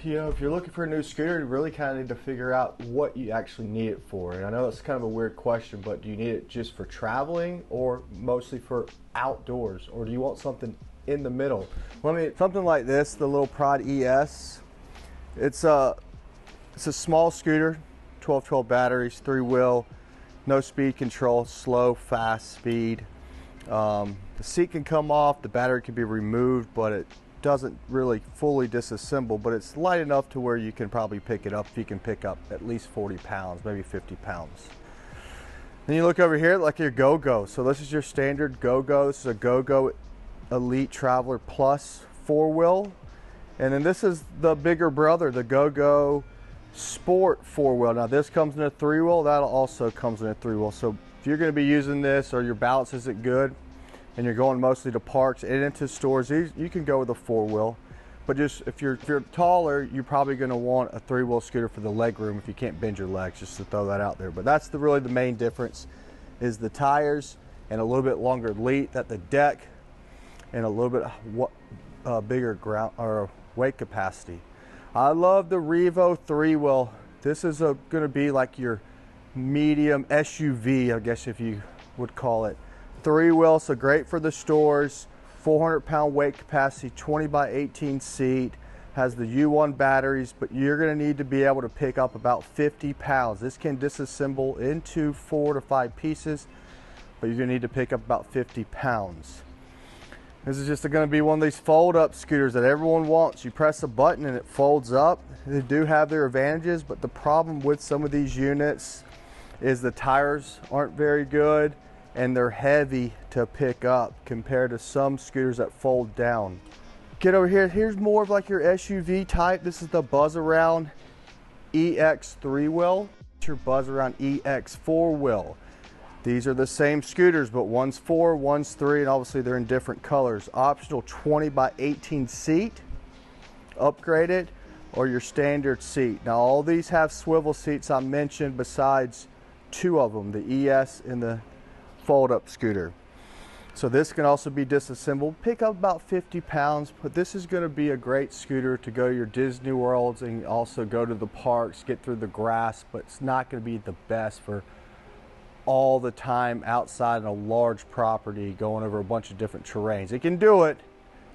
You know, if you're looking for a new scooter, you really kind of need to figure out what you actually need it for. And I know it's kind of a weird question, but do you need it just for traveling or mostly for outdoors? Or do you want something in the middle? Well, I mean, something like this, the little Prod ES, it's a small scooter, 12 batteries, 3-wheel, no speed control, slow, fast speed. The seat can come off, the battery can be removed, but it doesn't really fully disassemble, but it's light enough to where you can probably pick it up. You can pick up at least 40 pounds, maybe 50 pounds. Then you look over here, like your Go-Go. So this is your standard Go-Go. This is a Go-Go Elite Traveler Plus 4-wheel. And then this is the bigger brother, the Go-Go Sport 4-wheel. Now this comes in a 3-wheel, that'll also comes in a 3-wheel. So if you're gonna be using this or your balance isn't good, and you're going mostly to parks and into stores, you can go with a 4-wheel. But just if you're taller, you're probably going to want a 3-wheel scooter for the leg room if you can't bend your legs, just to throw that out there. But that's really the main difference, is the tires and a little bit longer lead at the deck and a little bit bigger ground or weight capacity. I love the Revo 3-wheel. This is going to be like your medium SUV, I guess if you would call it. 3-wheel, so great for the stores, 400-pound weight capacity, 20 by 18 seat, has the U1 batteries, but you're going to need to be able to pick up about 50 pounds. This can disassemble into 4 to 5 pieces, but you're going to need to pick up about 50 pounds. This is just going to be one of these fold-up scooters that everyone wants. You press a button and it folds up. They do have their advantages, but the problem with some of these units is the tires aren't very good, and they're heavy to pick up compared to some scooters that fold down. Get over here, here's more of like your SUV type. This is the Buzzaround EX 3-wheel, your Buzzaround EX 4-wheel. These are the same scooters, but one's 4, one's 3, and obviously they're in different colors. Optional 20 by 18 seat, upgraded, or your standard seat. Now all these have swivel seats I mentioned besides 2 of them, the ES and the fold-up scooter. So this can also be disassembled, pick up about 50 pounds, but this is going to be a great scooter to go to your Disney Worlds and also go to the parks, get through the grass, but it's not going to be the best for all the time outside on a large property going over a bunch of different terrains. It can do it,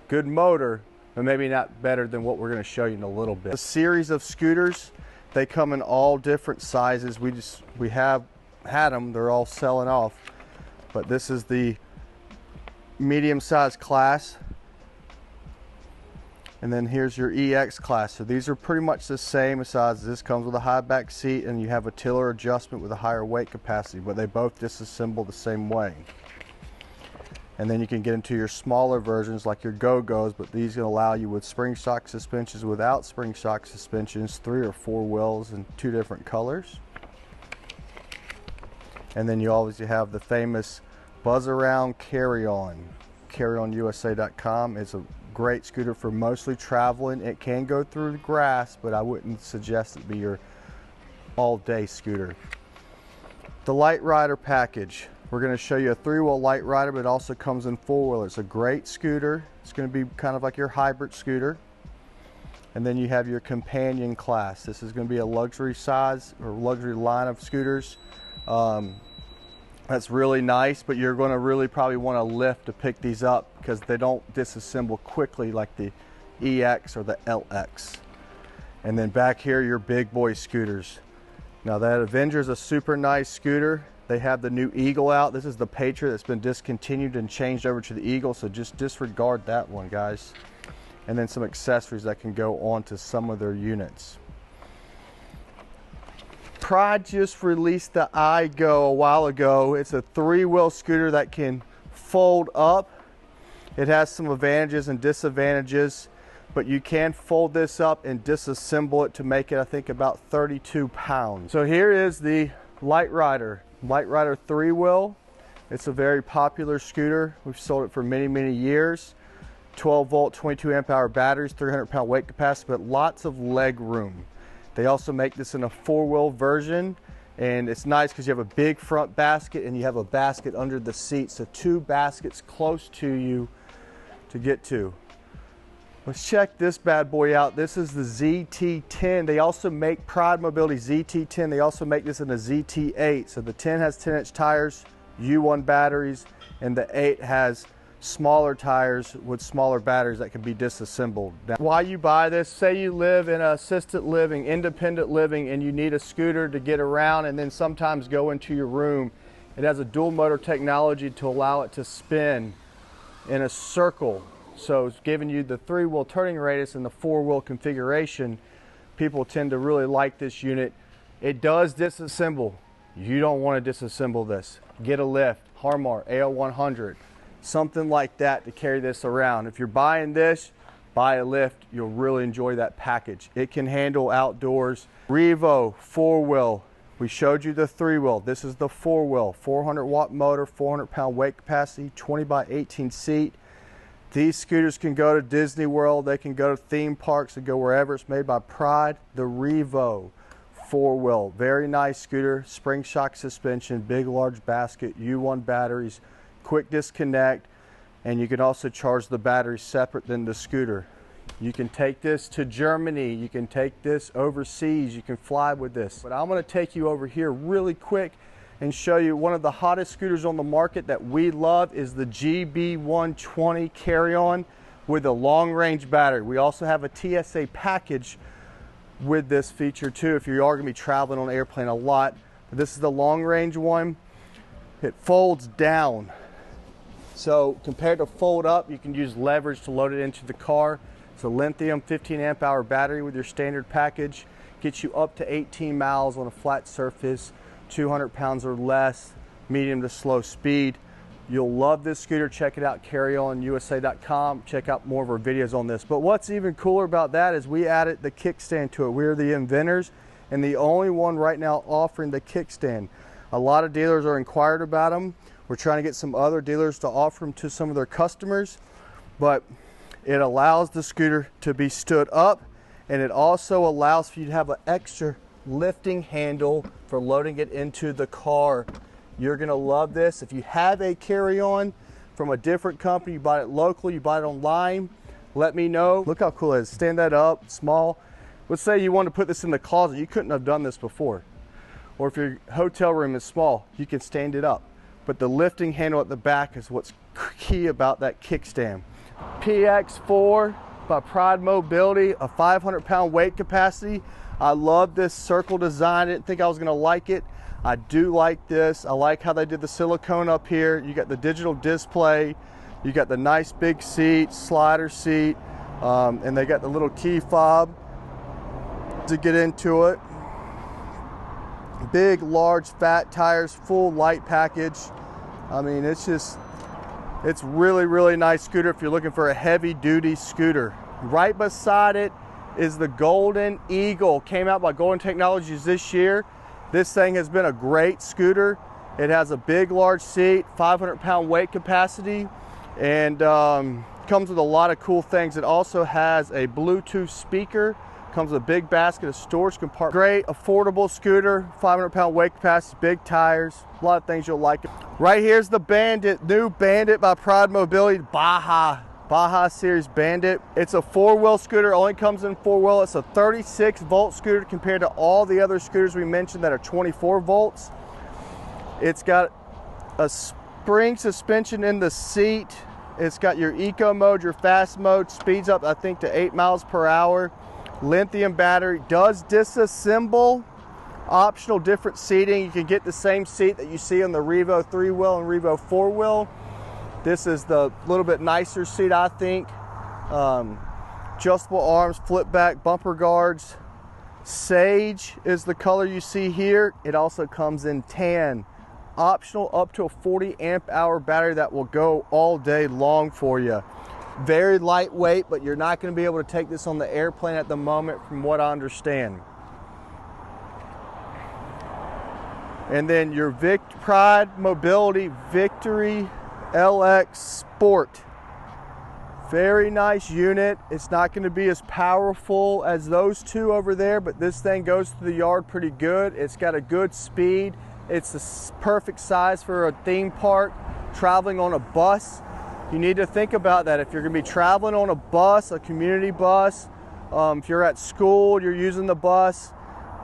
good motor, but maybe not better than what we're going to show you in a little bit. A series of scooters, they come in all different sizes. We have had them, they're all selling off. But this is the medium-sized class, and then here's your EX class. So these are pretty much the same size. This comes with a high back seat, and you have a tiller adjustment with a higher weight capacity, but they both disassemble the same way. And then you can get into your smaller versions like your Go-Go's, but these can allow you with spring shock suspensions, without spring shock suspensions, 3 or 4 wheels in 2 different colors. And then you obviously have the famous Buzzaround Carryon, CarryonUSA.com. It's a great scooter for mostly traveling. It can go through the grass, but I wouldn't suggest it be your all-day scooter. The Literider package. We're going to show you a 3-wheel Literider, but it also comes in 4-wheel. It's a great scooter. It's going to be kind of like your hybrid scooter. And then you have your companion class. This is going to be a luxury size or luxury line of scooters. That's really nice, but you're going to really probably want to lift to pick these up because they don't disassemble quickly like the EX or the LX. And then back here, your big boy scooters. Now that Avenger is a super nice scooter. They have the new Eagle out. This is the Patriot that's been discontinued and changed over to the Eagle, so just disregard that one, guys. And then some accessories that can go onto some of their units. Pride just released the iGo a while ago. It's a 3-wheel scooter that can fold up. It has some advantages and disadvantages, but you can fold this up and disassemble it to make it, I think, about 32 pounds. So here is the Literider 3-wheel. It's a very popular scooter. We've sold it for many, many years. 12 volt, 22 amp hour batteries, 300-pound weight capacity, but lots of leg room. They also make this in a 4-wheel version, And it's nice because you have a big front basket and you have a basket under the seat, so 2 baskets close to you to get to. Let's check this bad boy out. This is the ZT10. They also make Pride Mobility ZT10. They also make this in a ZT8. So the 10 has 10-inch tires, U1 batteries, and the 8 has smaller tires with smaller batteries that can be disassembled. Now, why you buy this, say you live in assisted living, independent living, and you need a scooter to get around and then sometimes go into your room. It has a dual motor technology to allow it to spin in a circle. So it's giving you the 3-wheel turning radius and the 4-wheel configuration. People tend to really like this unit. It does disassemble. You don't want to disassemble this. Get a lift, Harmar AL100, something like that to carry this around. If you're buying this, buy a lift. You'll really enjoy that package. It can handle outdoors. Revo 4-wheel. We showed you the 3-wheel. This is the 4-wheel. 400-watt motor, 400-pound weight capacity, 20 by 18 seat. These scooters can go to Disney World, they can go to theme parks and go wherever. It's made by Pride. The Revo 4-wheel, very nice scooter, spring shock suspension, big large basket, U1 batteries, quick disconnect, and you can also charge the battery separate than the scooter. You can take this to Germany, you can take this overseas, you can fly with this. But I'm going to take you over here really quick and show you one of the hottest scooters on the market that we love is the GB120 Carryon with a long-range battery. We also have a TSA package with this feature too if you are going to be traveling on an airplane a lot. But this is the long-range one. It folds down. So compared to fold up, you can use leverage to load it into the car. It's a lithium 15 amp hour battery with your standard package. Gets you up to 18 miles on a flat surface. 200 pounds or less, medium to slow speed. You'll love this scooter. Check it out, carryonyusa.com. Check out more of our videos on this. But what's even cooler about that is we added the kickstand to it. We're the inventors and the only one right now offering the kickstand. A lot of dealers are inquired about them. We're trying to get some other dealers to offer them to some of their customers, but it allows the scooter to be stood up, and it also allows for you to have an extra lifting handle for loading it into the car. You're gonna love this. If you have a Carryon from a different company, you buy it locally, you buy it online, let me know. Look how cool it is. Stand that up, small. Let's say you want to put this in the closet. You couldn't have done this before. Or if your hotel room is small, you can stand it up. But the lifting handle at the back is what's key about that kickstand. PX4 by Pride Mobility, a 500-pound weight capacity. I love this circle design. I didn't think I was gonna like it. I do like this. I like how they did the silicone up here. You got the digital display. You got the nice big seat, slider seat, and they got the little key fob to get into it. Big, large, fat tires, full light package. I mean, it's really, really nice scooter if you're looking for a heavy duty scooter. Right beside it is the Golden Eagle. Came out by GoldenTechnologies this year. This thing has been a great scooter. It has a big, large seat, 500-pound weight capacity, and comes with a lot of cool things. It also has a Bluetooth speaker, comes with a big basket of storage compartment. Great, affordable scooter, 500-pound weight capacity, big tires, a lot of things you'll like. Right here's the Bandit, new Bandit by Pride Mobility, Baja series Bandit. It's a 4-wheel scooter, only comes in 4-wheel. It's a 36-volt scooter compared to all the other scooters we mentioned that are 24 volts. It's got a spring suspension in the seat. It's got your eco mode, your fast mode, speeds up I think to 8 miles per hour. Lithium battery, does disassemble. Optional different seating. You can get the same seat that you see on the Revo 3-wheel and Revo 4-wheel. This is the little bit nicer seat, I think. Adjustable arms, flip back, bumper guards. Sage is the color you see here. It also comes in tan. Optional up to a 40 amp hour battery that will go all day long for you. Very lightweight, but you're not going to be able to take this on the airplane at the moment from what I understand. And then your Pride Mobility Victory LX Sport Very nice unit. It's not going to be as powerful as those two over there, but this thing goes through the yard pretty good. It's got a good speed. It's the perfect size for a theme park, traveling on a bus. You need to think about that. If you're going to be traveling on a bus, a community bus, if you're at school, you're using the bus.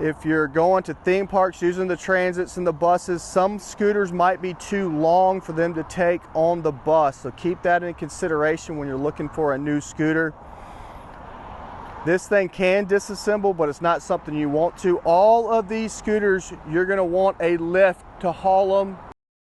If you're going to theme parks using the transits and the buses, some scooters might be too long for them to take on the bus. So keep that in consideration when you're looking for a new scooter. This thing can disassemble, but it's not something you want to. All of these scooters, you're going to want a lift to haul them